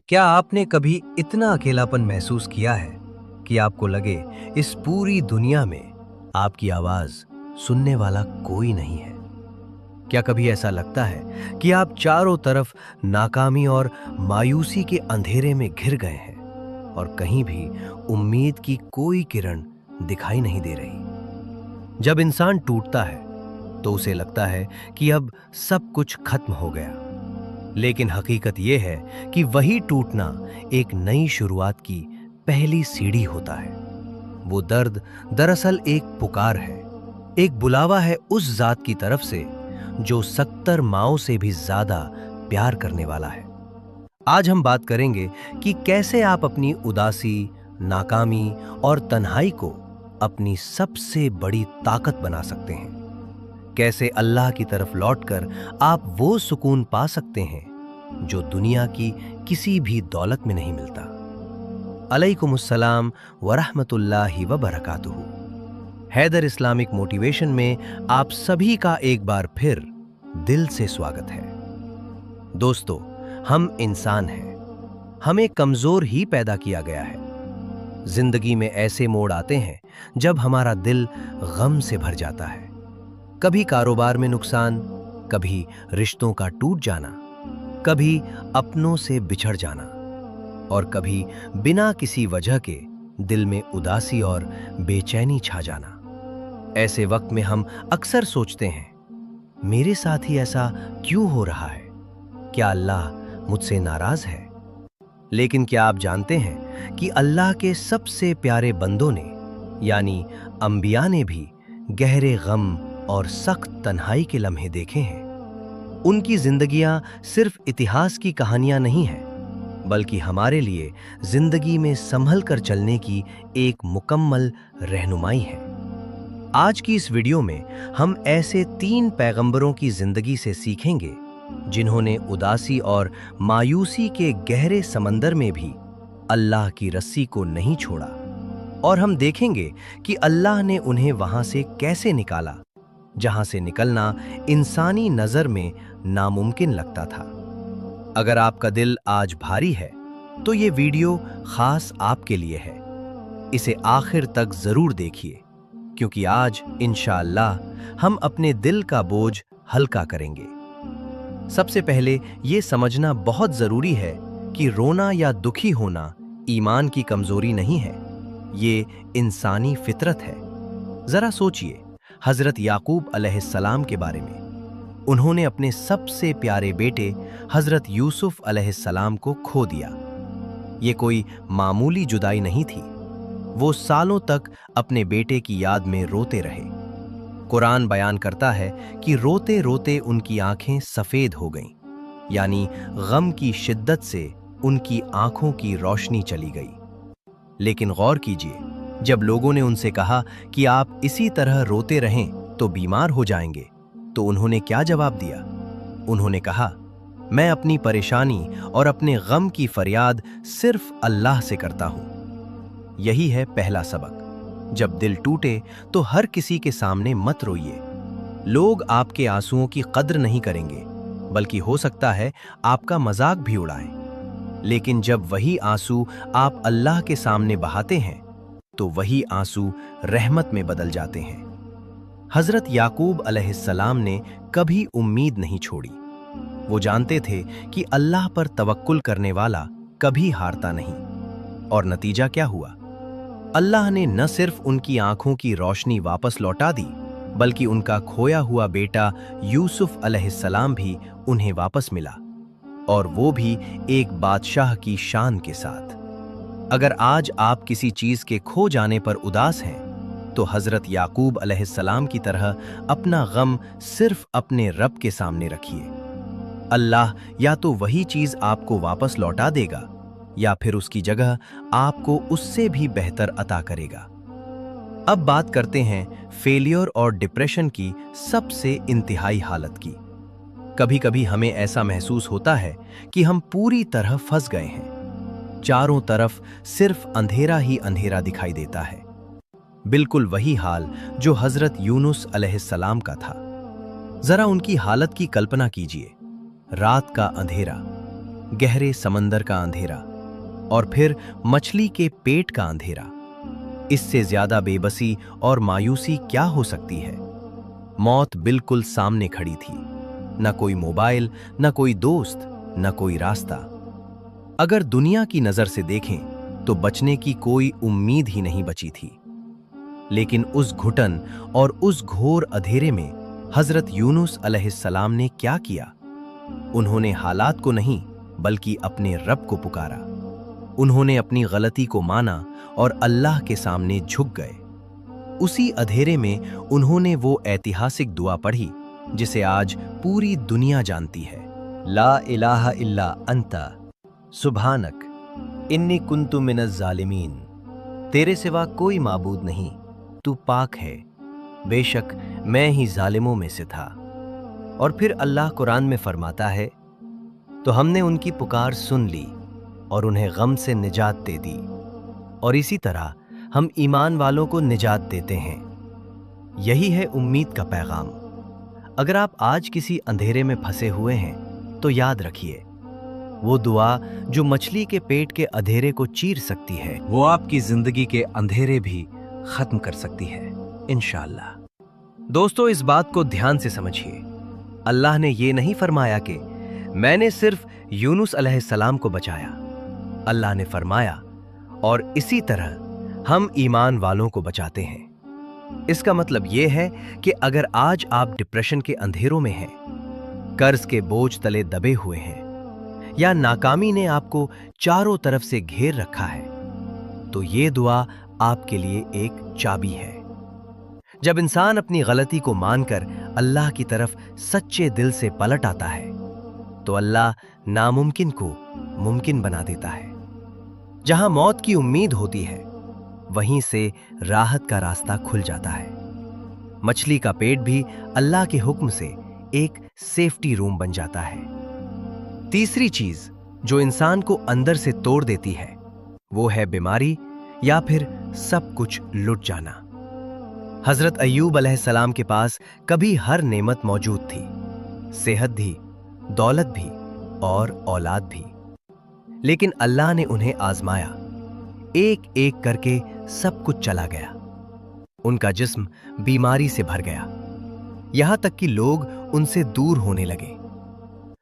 क्या आपने कभी इतना अकेलापन महसूस किया है कि आपको लगे इस पूरी दुनिया में आपकी आवाज सुनने वाला कोई नहीं है? क्या कभी ऐसा लगता है कि आप चारों तरफ नाकामी और मायूसी के अंधेरे में घिर गए हैं और कहीं भी उम्मीद की कोई किरण दिखाई नहीं दे रही? जब इंसान टूटता है तो उसे लगता है कि अब सब कुछ खत्म हो गया, लेकिन हकीकत यह है कि वही टूटना एक नई शुरुआत की पहली सीढ़ी होता है। वो दर्द दरअसल एक पुकार है, एक बुलावा है उस जात की तरफ से जो 70 माओं से भी ज्यादा प्यार करने वाला है। आज हम बात करेंगे कि कैसे आप अपनी उदासी, नाकामी और तन्हाई को अपनी सबसे बड़ी ताकत बना सकते हैं। कैसे अल्लाह की तरफ लौटकर आप वो सुकून पा सकते हैं जो दुनिया की किसी भी दौलत में नहीं मिलता। अलैकुमुस्सलाम वरहमतुल्लाहि वबरकातुहू। हैदर इस्लामिक मोटिवेशन में आप सभी का एक बार फिर दिल से स्वागत है। दोस्तों, हम इंसान हैं, हमें कमजोर ही पैदा किया गया है। जिंदगी में ऐसे मोड़ आते हैं जब हमारा दिल गम से भर जाता है। कभी कारोबार में नुकसान, कभी रिश्तों का टूट जाना, कभी अपनों से बिछड़ जाना और कभी बिना किसी वजह के दिल में उदासी और बेचैनी छा जाना। ऐसे वक्त में हम अक्सर सोचते हैं, मेरे साथ ही ऐसा क्यों हो रहा है? क्या अल्लाह मुझसे नाराज है? लेकिन क्या आप जानते हैं कि अल्लाह के सबसे प्यारे बंदों ने यानी अंबिया ने भी गहरे गम और सख्त तन्हाई के लम्हे देखे हैं। उनकी जिंदगियां सिर्फ इतिहास की कहानियां नहीं हैं, बल्कि हमारे लिए जिंदगी में संभल कर चलने की एक मुकम्मल रहनुमाई है। आज की इस वीडियो में हम ऐसे 3 पैगंबरों की जिंदगी से सीखेंगे जिन्होंने उदासी और मायूसी के गहरे समंदर में भी अल्लाह की रस्सी को नहीं छोड़ा, और हम देखेंगे कि अल्लाह ने उन्हें वहां से कैसे निकाला जहां से निकलना इंसानी नजर में नामुमकिन लगता था। अगर आपका दिल आज भारी है तो ये वीडियो खास आपके लिए है। इसे आखिर तक जरूर देखिए, क्योंकि आज इंशाअल्लाह हम अपने दिल का बोझ हल्का करेंगे। सबसे पहले ये समझना बहुत जरूरी है कि रोना या दुखी होना ईमान की कमजोरी नहीं है, ये इंसानी फितरत है। जरा सोचिए हजरत याकूब अलैहिस्सलाम के बारे में। उन्होंने अपने सबसे प्यारे बेटे हजरत यूसुफ अलैहिस्सलाम को खो दिया। ये कोई मामूली जुदाई नहीं थी। वो सालों तक अपने बेटे की याद में रोते रहे। कुरान बयान करता है कि रोते रोते उनकी आंखें सफेद हो गईं, यानी गम की शिद्दत से उनकी आंखों की रोशनी चली गई। लेकिन गौर कीजिए, जब लोगों ने उनसे कहा कि आप इसी तरह रोते रहें तो बीमार हो जाएंगे, तो उन्होंने क्या जवाब दिया? उन्होंने कहा, मैं अपनी परेशानी और अपने गम की फरियाद सिर्फ अल्लाह से करता हूं। यही है पहला सबक। जब दिल टूटे तो हर किसी के सामने मत रोइए। लोग आपके आंसुओं की कद्र नहीं करेंगे, बल्कि हो सकता है आपका मजाक भी उड़ाएं। लेकिन जब वही आंसू आप अल्लाह के सामने बहाते हैं तो वही आंसू रहमत में बदल जाते हैं। हजरत याकूब अलैहिस्सलाम ने कभी उम्मीद नहीं छोड़ी। वो जानते थे कि अल्लाह पर तवक्कुल करने वाला कभी हारता नहीं। और नतीजा क्या हुआ? अल्लाह ने न सिर्फ उनकी आंखों की रोशनी वापस लौटा दी, बल्कि उनका खोया हुआ बेटा यूसुफ अलैहिस्सलाम भी उन्हें वापस मिला, और वो भी एक बादशाह की शान के साथ। अगर आज आप किसी चीज के खो जाने पर उदास हैं, तो हजरत याकूब अलैहिस्सलाम की तरह अपना गम सिर्फ अपने रब के सामने रखिए। अल्लाह या तो वही चीज आपको वापस लौटा देगा या फिर उसकी जगह आपको उससे भी बेहतर अता करेगा। अब बात करते हैं फेलियर और डिप्रेशन की सबसे इंतहाई हालत की। कभी कभी हमें ऐसा महसूस होता है कि हम पूरी तरह फंस गए हैं। चारों तरफ सिर्फ अंधेरा ही अंधेरा दिखाई देता है। बिल्कुल वही हाल जो हजरत यूनुस अलैहिस्सलाम का था। जरा उनकी हालत की कल्पना कीजिए। रात का अंधेरा, गहरे समंदर का अंधेरा और फिर मछली के पेट का अंधेरा। इससे ज्यादा बेबसी और मायूसी क्या हो सकती है? मौत बिल्कुल सामने खड़ी थी, न कोई मोबाइल, न कोई दोस्त, न कोई रास्ता। अगर दुनिया की नजर से देखें तो बचने की कोई उम्मीद ही नहीं बची थी। लेकिन उस घुटन और उस घोर अंधेरे में हजरत यूनुस अलैहिस्सलाम ने क्या किया? उन्होंने हालात को नहीं बल्कि अपने रब को पुकारा। उन्होंने अपनी गलती को माना और अल्लाह के सामने झुक गए। उसी अंधेरे में उन्होंने वो ऐतिहासिक दुआ पढ़ी जिसे आज पूरी दुनिया जानती है। ला इलाहा इल्ला अंता सुब्हानक इन्नी कुन्तु मिनज़ ज़ालिमीन। तेरे सिवा कोई माबूद नहीं, तू पाक है, बेशक मैं ही जालिमों में से था। और फिर अल्लाह कुरान में फरमाता है, तो हमने उनकी पुकार सुन ली और उन्हें गम से निजात दे दी, और इसी तरह हम ईमान वालों को निजात देते हैं। यही है उम्मीद का पैगाम। अगर आप आज किसी अंधेरे में फंसे हुए हैं तो याद रखिए, वो दुआ जो मछली के पेट के अंधेरे को चीर सकती है, वो आपकी जिंदगी के अंधेरे भी खत्म कर सकती है इंशाअल्लाह। दोस्तों, इस बात को ध्यान से समझिए। अल्लाह ने ये नहीं फरमाया कि मैंने सिर्फ यूनुस अलैहिस्सलाम को बचाया। अल्लाह ने फरमाया, और इसी तरह हम ईमान वालों को बचाते हैं। इसका मतलब यह है कि अगर आज आप डिप्रेशन के अंधेरों में हैं, कर्ज के बोझ तले दबे हुए हैं, या नाकामी ने आपको चारों तरफ से घेर रखा है, तो ये दुआ आपके लिए एक चाबी है। जब इंसान अपनी गलती को मानकर अल्लाह की तरफ सच्चे दिल से पलट आता है, तो अल्लाह नामुमकिन को मुमकिन बना देता है। जहां मौत की उम्मीद होती है, वहीं से राहत का रास्ता खुल जाता है। मछली का पेट भी अल्लाह के हुक्म से एक सेफ्टी रूम बन जाता है। तीसरी चीज जो इंसान को अंदर से तोड़ देती है, वो है बीमारी या फिर सब कुछ लुट जाना। हजरत अय्यूब अलैहिस्सलाम के पास कभी हर नेमत मौजूद थी, सेहत भी, दौलत भी और औलाद भी। लेकिन अल्लाह ने उन्हें आजमाया। एक एक करके सब कुछ चला गया। उनका जिस्म बीमारी से भर गया, यहां तक कि लोग उनसे दूर होने लगे।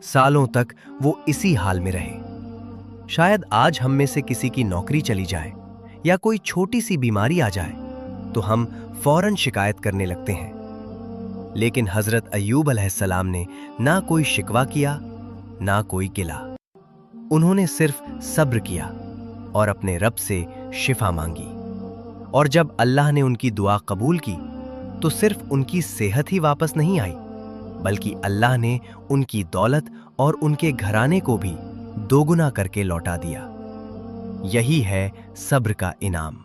सालों तक वो इसी हाल में रहे। शायद आज हम में से किसी की नौकरी चली जाए या कोई छोटी सी बीमारी आ जाए तो हम फौरन शिकायत करने लगते हैं। लेकिन हजरत अय्यूब अलैहिस्सलाम ने ना कोई शिकवा किया, ना कोई गिला। उन्होंने सिर्फ सब्र किया और अपने रब से शिफा मांगी। और जब अल्लाह ने उनकी दुआ कबूल की, तो सिर्फ उनकी सेहत ही वापस नहीं आई, बल्कि अल्लाह ने उनकी दौलत और उनके घराने को भी दोगुना करके लौटा दिया। यही है सब्र का इनाम।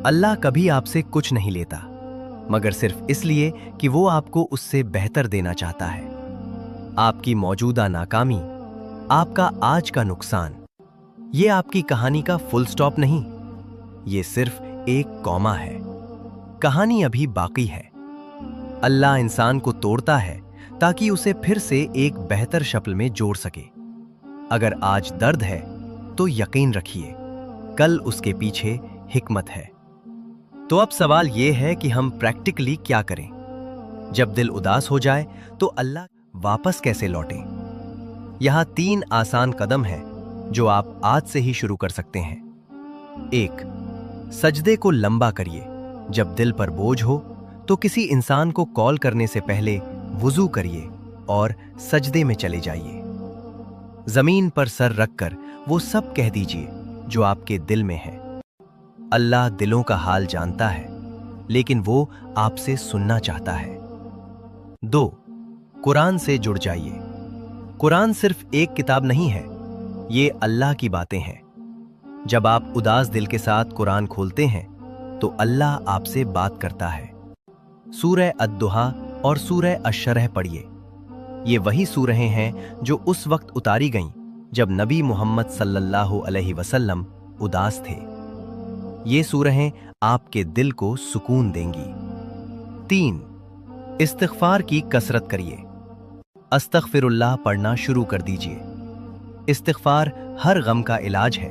अल्लाह कभी आपसे कुछ नहीं लेता, मगर सिर्फ इसलिए कि वो आपको उससे बेहतर देना चाहता है। आपकी मौजूदा नाकामी, आपका आज का नुकसान, ये आपकी कहानी का फुल स्टॉप नहीं, ये सिर्फ एक कॉमा है। कहानी अभी बाकी है। अल्लाह इंसान को तोड़ता है ताकि उसे फिर से एक बेहतर शक्ल में जोड़ सके। अगर आज दर्द है तो यकीन रखिए, कल उसके पीछे हिकमत है। तो अब सवाल यह है कि हम प्रैक्टिकली क्या करें? जब दिल उदास हो जाए तो अल्लाह वापस कैसे लौटें? यहां 3 आसान कदम हैं जो आप आज से ही शुरू कर सकते हैं। 1. सजदे को लंबा करिए। जब दिल पर बोझ हो तो किसी इंसान को कॉल करने से पहले वुजू करिए और सजदे में चले जाइए। जमीन पर सर रखकर वो सब कह दीजिए जो आपके दिल में है। अल्लाह दिलों का हाल जानता है, लेकिन वो आपसे सुनना चाहता है। 2. कुरान से जुड़ जाइए। कुरान सिर्फ एक किताब नहीं है, ये अल्लाह की बातें हैं। जब आप उदास दिल के साथ कुरान खोलते हैं तो अल्लाह आपसे बात करता है। सूरह अद-दुहा और सूरह अश-शरह पढ़िए। ये वही सूरहें हैं जो उस वक्त उतारी गईं जब नबी मोहम्मद सल्लल्लाहु अलैहि वसल्लम उदास थे। ये सूरहें आपके दिल को सुकून देंगी। 3. इस्तिग़फ़ार की कसरत करिए। अस्तग़फ़िरुल्लाह पढ़ना शुरू कर दीजिए। इस्तिग़फ़ार हर गम का इलाज है,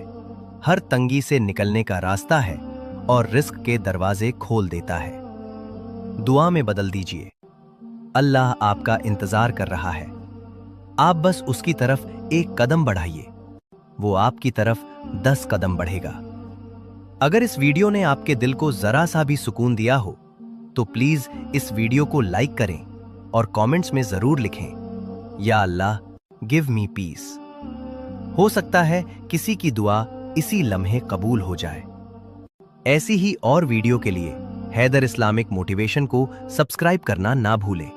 हर तंगी से निकलने का रास्ता है और रिस्क के दरवाजे खोल देता है। दुआ में बदल दीजिए। अल्लाह आपका इंतजार कर रहा है। आप बस उसकी तरफ एक कदम बढ़ाइए, वो आपकी तरफ 10 कदम बढ़ेगा। अगर इस वीडियो ने आपके दिल को जरा सा भी सुकून दिया हो तो प्लीज इस वीडियो को लाइक करें और कमेंट्स में जरूर लिखें, या अल्लाह गिव मी पीस। हो सकता है किसी की दुआ इसी लम्हे कबूल हो जाए। ऐसी ही और वीडियो के लिए हैदर इस्लामिक मोटिवेशन को सब्सक्राइब करना ना भूलें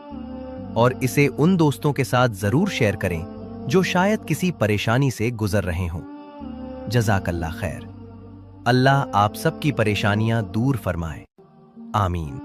और इसे उन दोस्तों के साथ जरूर शेयर करें जो शायद किसी परेशानी से गुजर रहे हों। जज़ाकल्लाह खैर। अल्लाह आप सबकी परेशानियां दूर फरमाए। आमीन।